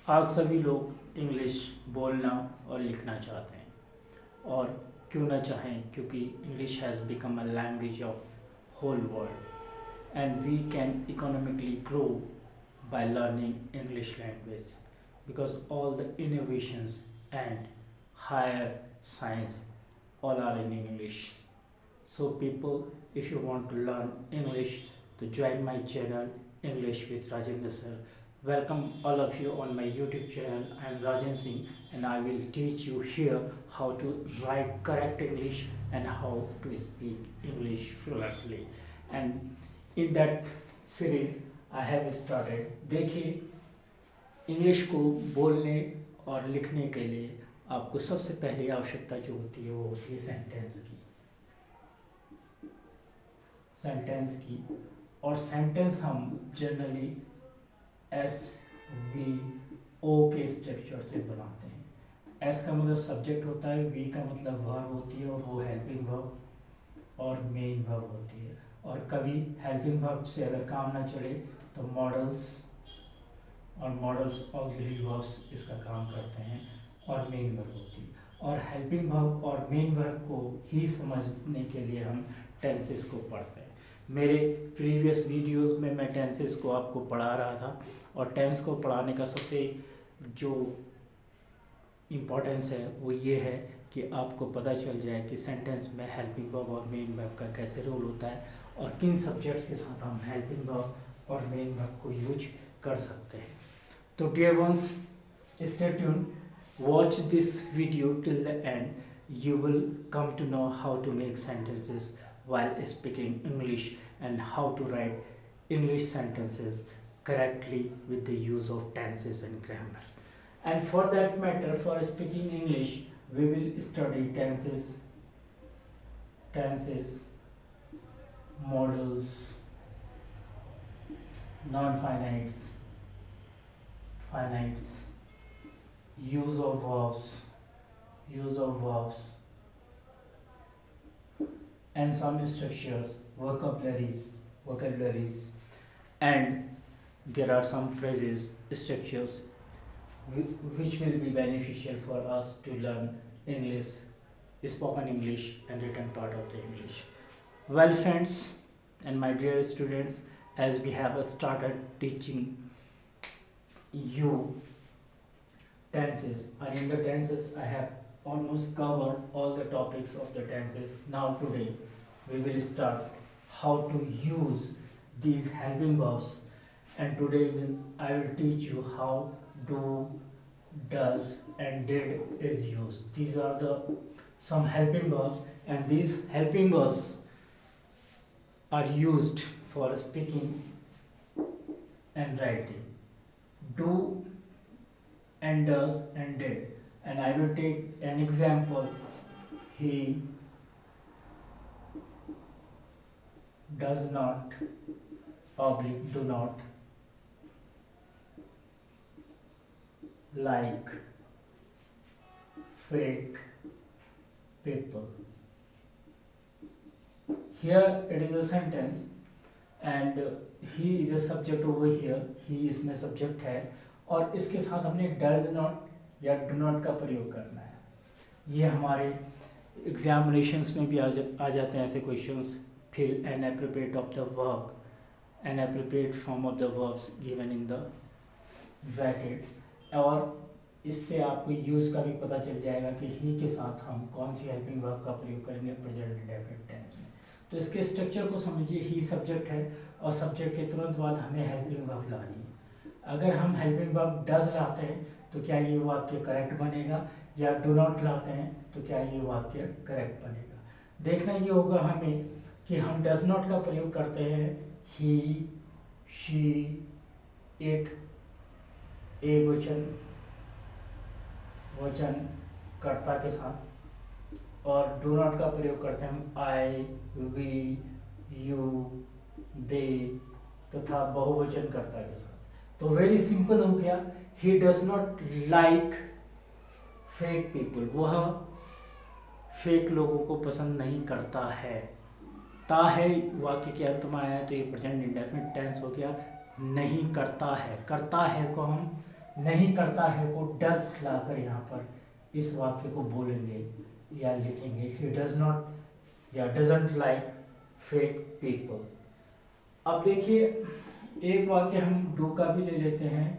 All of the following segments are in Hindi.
आज सभी लोग इंग्लिश बोलना और लिखना चाहते हैं और क्यों ना चाहें, क्योंकि English has become a language of whole world and we can economically grow by learning English language because all the innovations and higher science all are in English. So people, if you want to learn English, to join my channel English with Rajendra sir. Welcome all of you on my YouTube channel. I am Rajan Singh and I will teach you here how to write correct English and how to speak English fluently. And in that series I have started. देखिए, इंग्लिश को बोलने और लिखने के लिए आपको सबसे पहली आवश्यकता जो होती है वो होती है सेंटेंस की। और सेंटेंस हम जनरली एस वी ओ के स्ट्रक्चर से बनाते हैं। एस का मतलब सब्जेक्ट होता है, वी का मतलब वर्ब होती है और वो हेल्पिंग वर्ब और मेन वर्ब होती है। और कभी हेल्पिंग वर्ब से अगर काम ना चले तो मॉडल्स और मॉडल्स ऑक्सिलरी वर्ब्स इसका काम करते हैं और मेन वर्ब होती है। और हेल्पिंग वर्ब और मेन वर्ब को ही समझने के लिए हम टेंसेस को पढ़ते हैं। मेरे प्रीवियस वीडियोस में मैं टेंसेस को आपको पढ़ा रहा था और टेंस को पढ़ाने का सबसे जो इम्पोर्टेंस है वो ये है कि आपको पता चल जाए कि सेंटेंस में हेल्पिंग वर्ब और मेन वर्ब का कैसे रोल होता है और किन सब्जेक्ट्स के साथ हम हेल्पिंग वर्ब और मेन वर्ब को यूज कर सकते हैं। तो dear ones, stay tune, watch this video till the end. You will come to know how to make sentences while speaking English and how to write English sentences correctly with the use of tenses and grammar. And for that matter, for speaking English, we will study tenses, modals, non-finites, finites, use of verbs, and some structures, vocabularies, and there are some phrases, structures which will be beneficial for us to learn English, spoken English and written part of the English. Well friends and my dear students, as we have started teaching you tenses, and in the tenses I have almost covered all the topics of the tenses. Now today we will start how to use these helping verbs, and today I will teach you how do, does and did is used. These are the some helping verbs, and these helping verbs are used for speaking and writing. Do and does and did, and I will take an example. He does not oblique do not like fake people. Here it is a sentence and he is a subject over here. he इसमें subject है और इसके साथ हमने does not या do not का प्रयोग करना है। ये हमारे एग्जामिनेशंस में भी आ जाते हैं ऐसे questions. Fill an appropriate of the verb, an appropriate form of the verbs given in the bracket. और इससे आपको यूज़ का भी पता चल जाएगा कि ही के साथ हम कौन सी हेल्पिंग वर्ब का प्रयोग करेंगे प्रेजेंट इंडेफिनिट टेंस में। तो इसके स्ट्रक्चर को समझिए। ही सब्जेक्ट है और सब्जेक्ट के तुरंत बाद हमें हेल्पिंग वर्ब लानी है। अगर हम हेल्पिंग वर्ब डज लाते हैं तो क्या ये वाक्य करेक्ट बनेगा, या डू नॉट लाते हैं तो क्या ये वाक्य करेक्ट बनेगा। देखना ये होगा हमें कि हम डज नॉट का प्रयोग करते हैं ही, शी, इट, एक वचन कर्ता के साथ, और डू नॉट का प्रयोग करते हैं हम आई, वी, यू, दे तथा बहुवचन कर्ता के साथ। तो वेरी सिंपल हो गया। He does not like fake people, वह फेक लोगों को पसंद नहीं करता है। ता है वाक्य के अंत में आया तो ये प्रेजेंट इंडेफिनिट टेंस हो गया। नहीं करता है, करता है को हम नहीं करता है को डज लाकर यहाँ पर इस वाक्य को बोलेंगे या लिखेंगे। ही डज नॉट या डजंट लाइक फेक पीपल। अब देखिए एक वाक्य हम डू का भी ले लेते हैं।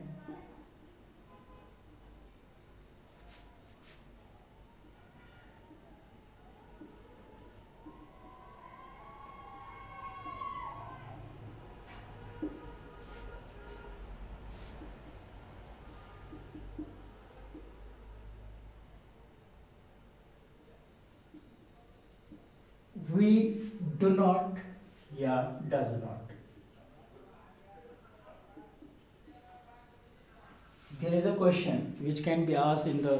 We do not या does not. There is a question which can be asked in the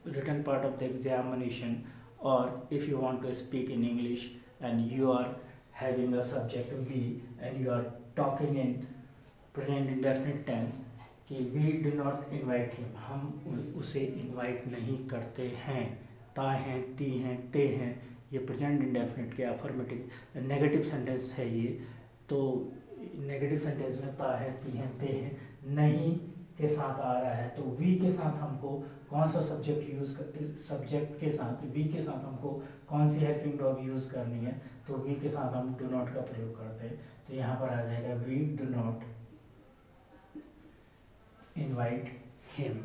written part of the examination, or if you want to speak in English and you are having a subject we and you are talking in present indefinite tense कि we do not invite him, हम उसे invite नहीं करते हैं। ता हैं, ती हैं, ते हैं, ये प्रेजेंट इंडेफिनिट के अफर्मेटिव नेगेटिव सेंटेंस है ये। तो नेगेटिव सेंटेंस में ता है, ती हैं, ते हैं, नहीं के साथ आ रहा है। तो वी के साथ हमको कौन सा सब्जेक्ट यूज़ कर, सब्जेक्ट के साथ वी के साथ हमको कौन सी हेल्पिंग वर्ब यूज़ करनी है। तो वी के साथ हम डू नॉट का प्रयोग करते हैं। तो यहाँ पर आ जाएगा we do not invite him.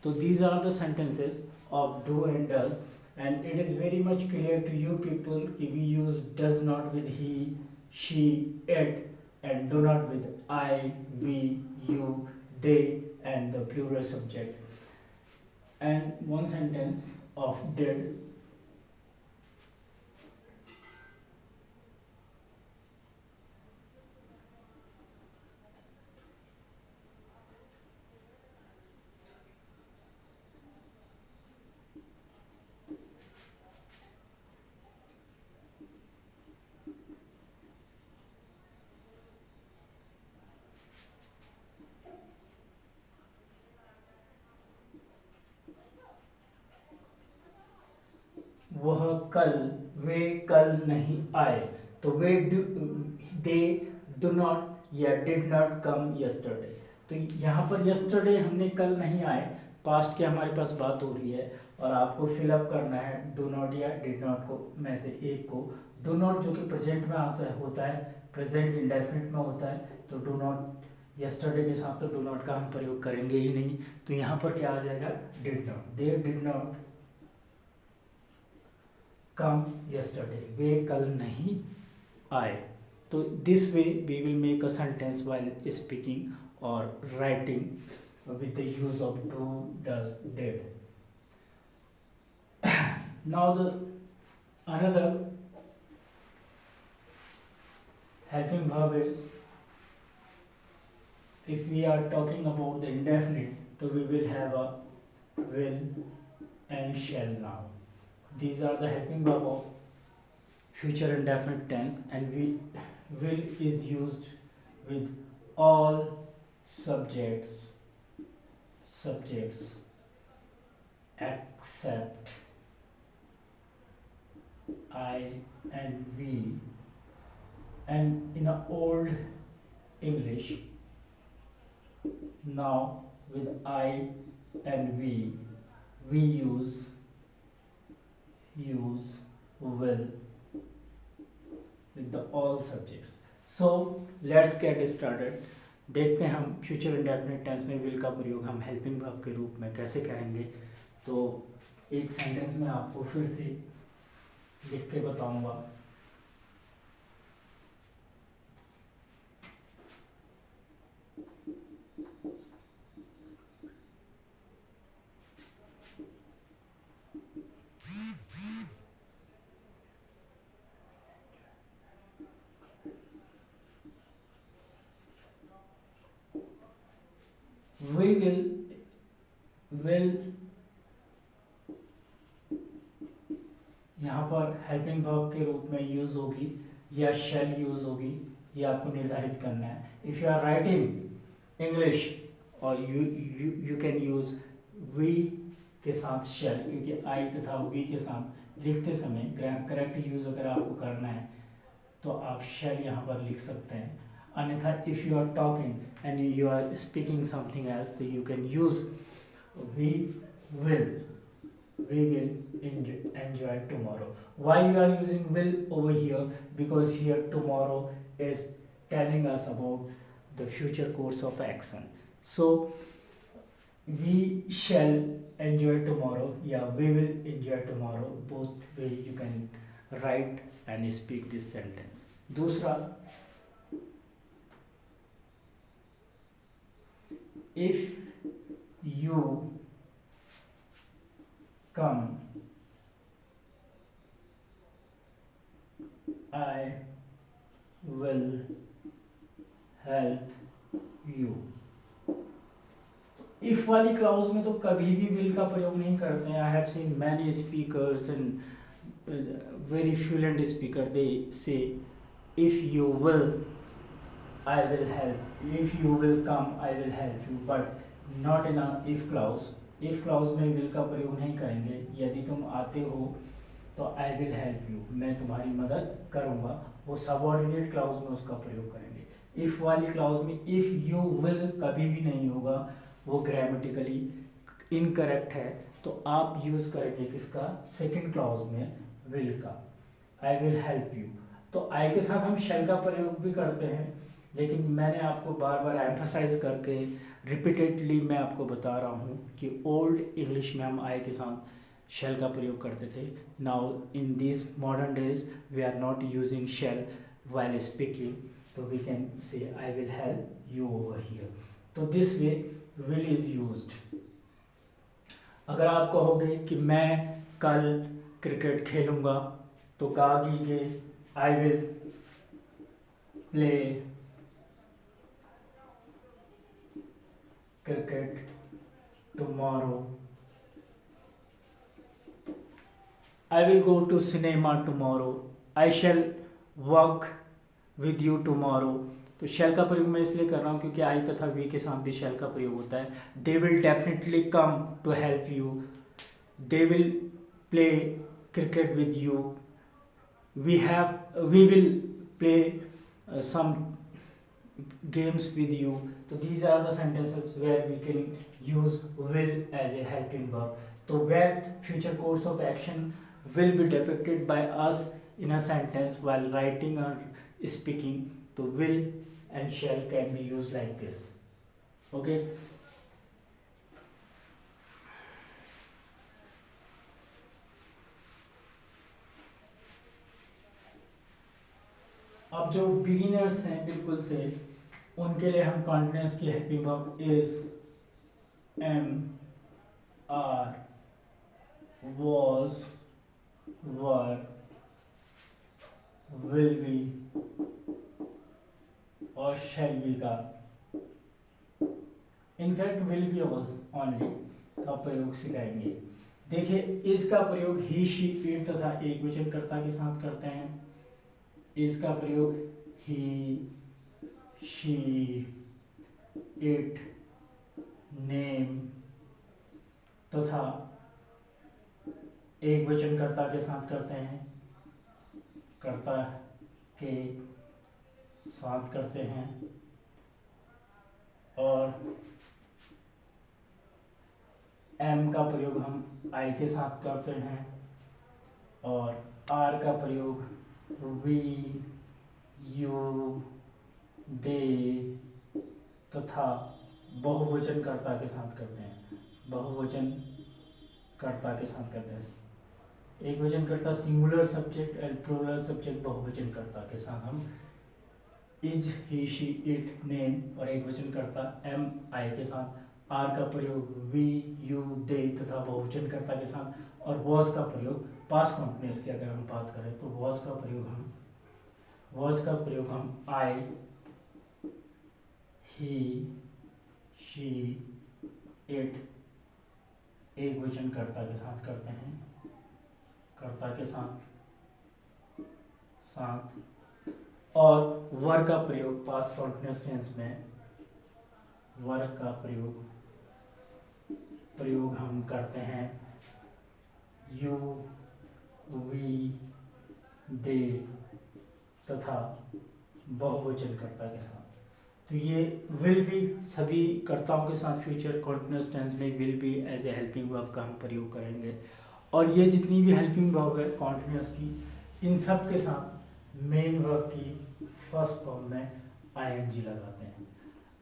So these are the sentences of do and does, and it is very much clear to you people कि we use does not with he, she, it, and do not with I, we, you, they, and the plural subject. And one sentence of did. वह कल, वे कल नहीं आए। तो वे दे डू नॉट या डिड नॉट कम यस्टरडे। तो यहाँ पर यस्टरडे हमने कल नहीं आए, पास्ट के हमारे पास बात हो रही है और आपको फिलअप करना है डू नॉट या डिड नॉट को में से एक को। डू नॉट जो कि प्रेजेंट में होता है, प्रेजेंट इंडेफिनिट में होता है। तो डू नॉट यस्टरडे के साथ तो डू नॉट का हम प्रयोग करेंगे ही नहीं। तो यहाँ पर क्या आ जाएगा did not. They did not come yesterday, वे कल नहीं आए। तो this way we will make a sentence while speaking और writing with the use of do, does, did. Now the another helping verb is, if we are talking about the indefinite, so we will have a will and shall now. These are the helping verb of future indefinite tense, and we will is used with all subjects except I and we. And in a old English, now with I and we use will with the all subjects. So let's get started. देखते हैं हम फ्यूचर इंडेफिनिट टेंस में विल का प्रयोग हम हेल्पिंग वर्ब के रूप में कैसे करेंगे। तो एक सेंटेंस में आपको फिर से लिख के बताऊंगा। We will यहाँ पर हेल्पिंग वर्ब के रूप में यूज होगी या शैल यूज होगी, ये आपको निर्धारित करना है। If you are writing English और यू कैन यूज वी के साथ शैल, क्योंकि आई तथा वी के साथ लिखते समय करेक्ट यूज अगर आपको करना है तो आप शैल यहाँ पर लिख सकते हैं। अन्यथा if you are talking and you are speaking something else, तो you can use we will. We will enjoy tomorrow. Why you are using will over here? Because here tomorrow is telling us about the future course of action. So we shall enjoy tomorrow. Yeah, we will enjoy tomorrow. Both way you can write and speak this sentence. दूसरा, if you come, I will help you. If वाली क्लाउज में तो कभी भी विल का प्रयोग नहीं करते हैं. I have seen many speakers and very fluent speaker, they say if you will I will help, if you will come I will help you, but not in a if clause. If clause में विल का प्रयोग नहीं करेंगे. यदि तुम आते हो तो आई विल हेल्प यू, मैं तुम्हारी मदद करूँगा, वो सबऑर्डिनेट क्लाउज में उसका प्रयोग करेंगे. इफ वाली क्लाउज में इफ यू विल कभी भी नहीं होगा, वो ग्रामेटिकली इनकरेक्ट है. तो आप यूज़ करेंगे किसका, सेकंड क्लाउज में विल का, आई विल हेल्प यू. तो आई के साथ हम शेल का प्रयोग भी करते हैं, लेकिन मैंने आपको बार बार एम्फसाइज करके रिपीटेडली मैं आपको बता रहा हूँ कि ओल्ड इंग्लिश में हम आई के साथ शेल का प्रयोग करते थे. Now in this modern days we are not using shall while speaking, so we can say I will help you over here. तो this way will is used. अगर आप कहोगे कि मैं कल क्रिकेट खेलूंगा, तो कहोगे I will play cricket tomorrow. I will go to cinema tomorrow. I shall work with you tomorrow. तो शेल का प्रयोग मैं इसलिए कर रहा हूँ क्योंकि आई तथा वी के साथ भी शेल का प्रयोग होता है. They will definitely come to help you, they will play cricket with you, we will play some games with you. So these are the sentences where we can use will as a helping verb. So where future course of action will be depicted by us in a sentence while writing or speaking, so will and shall can be used like this. Okay. अब जो बिगिनर्स हैं बिल्कुल से, उनके लिए हम कॉन्टिन्यूस की helping verb is, am, are, was, were, will be और shall be का, इनफैक्ट विल बी ओनली का प्रयोग सिखाएंगे. देखिए इसका प्रयोग ही, शी, इट तथा एक वचनकर्ता के साथ करते हैं. इसका प्रयोग ही, शी, इट, नेम तथा एक वचनकर्ता के साथ करते हैं, कर्ता के साथ करते हैं. और एम का प्रयोग हम आई के साथ करते हैं. और आर का प्रयोग वी, यू, दे तथा बहुवचनकर्ता के साथ करते हैं. बहुवचनकर्ता के साथ करते हैं. एक वचनकर्ता singular subject and plural subject बहुवचनकर्ता के साथ हम is, he, she, it, name और एक वचनकर्ता एम, आई के साथ. आर का प्रयोग वी, यू, दे तथा बहुवचनकर्ता के साथ. और वॉज का प्रयोग पास्ट कंटिन्यूअस की अगर हम बात करें तो वॉज का प्रयोग हम आई, ही, शी, इट एक वचनकर्ता के साथ करते हैं, कर्ता के साथ. और वर का प्रयोग पास्ट कंटिन्यूअस टेंस में वर का प्रयोग हम करते हैं यू, वी, दे तथा बहुवचन कर्ता के साथ। तो ये विल भी सभी कर्ताओं के साथ फ्यूचर कॉन्टिन्यूस टेंस में विल भी एज ए हेल्पिंग वर्ब का हम प्रयोग करेंगे। और ये जितनी भी हेल्पिंग वर्ब है कॉन्टिन्यूस की, इन सब के साथ मेन वर्ब की फर्स्ट फॉर्म में आईएनजी लगाते हैं।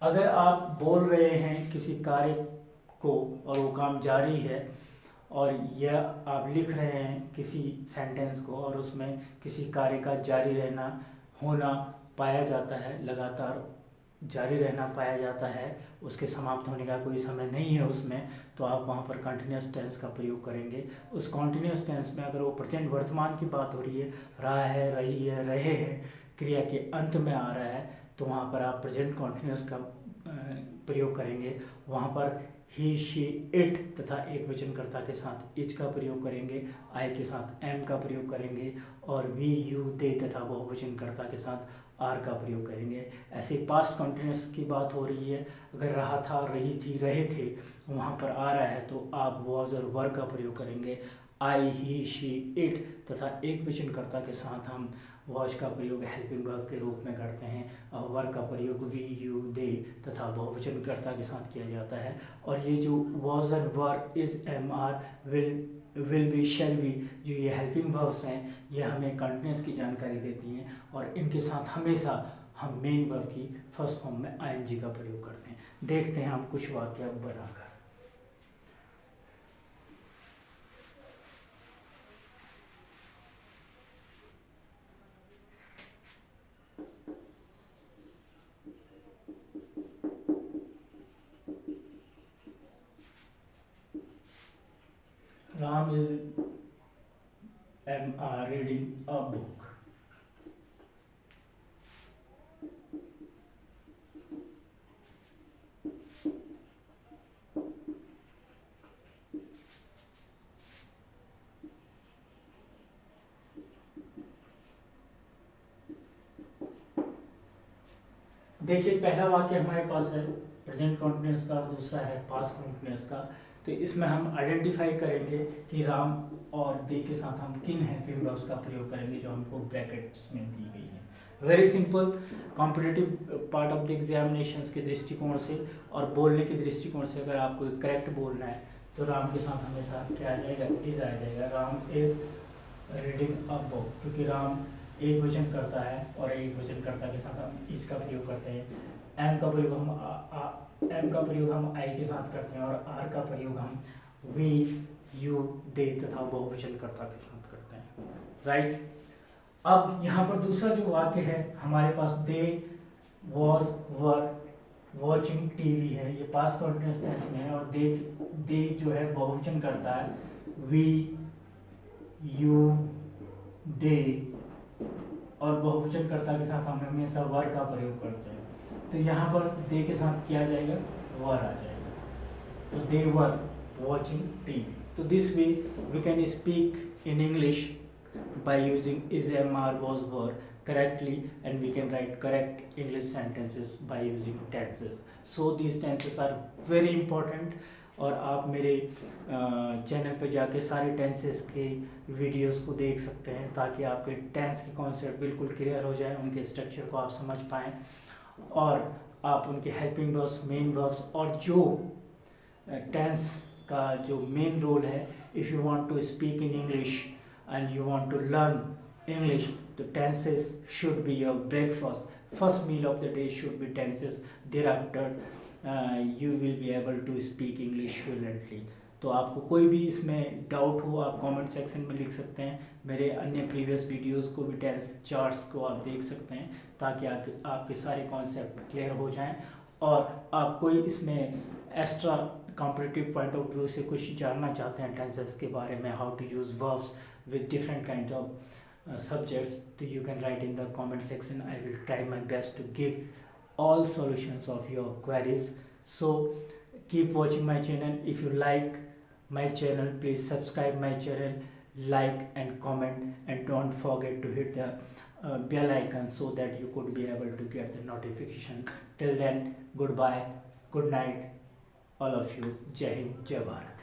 अगर आप बोल रहे हैं किसी कार्य को और वो काम जारी है, और यह आप लिख रहे हैं किसी सेंटेंस को और उसमें किसी कार्य का जारी रहना होना पाया जाता है, लगातार जारी रहना पाया जाता है, उसके समाप्त होने का कोई समय नहीं है उसमें, तो आप वहाँ पर कंटिन्यूस टेंस का प्रयोग करेंगे। उस कंटिन्यूस टेंस में अगर वो प्रेजेंट वर्तमान की बात हो रही है, रहा है, रही है, रहे हैं, क्रिया के अंत में आ रहा है, तो वहाँ पर आप प्रेजेंट कंटिन्यूस का प्रयोग करेंगे। वहाँ पर ही, शी, इट तथा एक वचनकर्ता के साथ इच का प्रयोग करेंगे, आई के साथ एम का प्रयोग करेंगे, और वी, यू, दे तथा बहुवचनकर्ता के साथ आर का प्रयोग करेंगे। ऐसे पास्ट कंटिन्यूस की बात हो रही है, अगर रहा था, रही थी, रहे थे, वहाँ पर आ रहा है तो आप वॉज और वर का प्रयोग करेंगे। आई, ही, शी, इट तथा एक वचनकर्ता के साथ हम वॉज का प्रयोग हेल्पिंग वर्ब के रूप में करते हैं। वर का प्रयोग वी, यू, दे तथा बहुवचनकर्ता के साथ किया जाता है। और ये जो वॉज और were, is, am, are, will be, shall be, जो ये हेल्पिंग वर्ब्स हैं, ये हमें कंटिन्यूस की जानकारी देती हैं, और इनके साथ हमेशा हम मेन वर्ब की फर्स्ट फॉर्म में आईएनजी का प्रयोग करते हैं। देखते हैं हम कुछ वाक्य बनाकर। Ram is reading a book. देखिए पहला वाक्य हमारे पास है प्रेजेंट कॉन्टिन्यूस का, दूसरा है पास्ट कॉन्टिन्यूस का। तो इसमें हम आइडेंटिफाई करेंगे कि राम और दे के साथ हम किन हेल्पिंग वर्ब्स का प्रयोग करेंगे जो हमको ब्रैकेट्स में दी गई है। Very simple, competitive part of the examinations के दृष्टिकोण से और बोलने के दृष्टिकोण से अगर आपको करेक्ट बोलना है तो राम के साथ हमेशा क्या आ जाएगा, इज आ जाएगा। Ram is reading a book, क्योंकि राम एक वचन करता है और एक वचन कर्ता के साथ हम इसका प्रयोग करते हैं। एम का प्रयोग हम आई के साथ करते हैं, और आर का प्रयोग हम वी, यू, दे तथा बहुवचन कर्ता के साथ करते हैं। राइट। अब यहाँ पर दूसरा जो वाक्य है हमारे पास, दे वॉज वर वॉचिंग टीवी है, ये पास्ट कंटिन्यूअस टेंस में है, और दे जो है बहुवचन करता है। वी, यू, दे, और बहुवचन कर्ता के साथ हम हमेशा वर का प्रयोग करते हैं। तो यहाँ पर दे के साथ क्या आ जाएगा, वर आ जाएगा। तो दे वर वॉचिंग टीवी। तो this way we can speak in English by using is, am, are, was, were correctly, and we can write correct English sentences by using tenses. So these tenses are very important, और आप मेरे चैनल पे जाके सारे टेंसेस के वीडियोस को देख सकते हैं ताकि आपके टेंस के कॉन्सेप्ट बिल्कुल क्लियर हो जाए, उनके स्ट्रक्चर को आप समझ पाएँ, और आप उनके हेल्पिंग वर्ब्स, मेन वर्ब्स, और जो टेंस का जो मेन रोल है, if you want to speak in English and you want to learn English, the tenses should be your breakfast. First meal of the day should be tenses. Thereafter you will be able to speak English fluently. तो आपको कोई भी इसमें डाउट हो आप कमेंट सेक्शन में लिख सकते हैं। मेरे अन्य प्रीवियस वीडियोस को भी, टेंस चार्ट्स को आप देख सकते हैं, ताकि आपके सारे कॉन्सेप्ट क्लियर हो जाएं, और आप कोई इसमें extra competitive point of view से कुछ जानना चाहते हैं टेंसेस के बारे में, how to use verbs with different kinds of subjects, so you can write in the comment section. I will try my best to give all solutions of your queries. So keep watching my channel. If you like my channel, please subscribe my channel, like and comment, and don't forget to hit the bell icon so that you could be able to get the notification. Till then, goodbye, good night all of you. Jai Hind, Jai Bharat.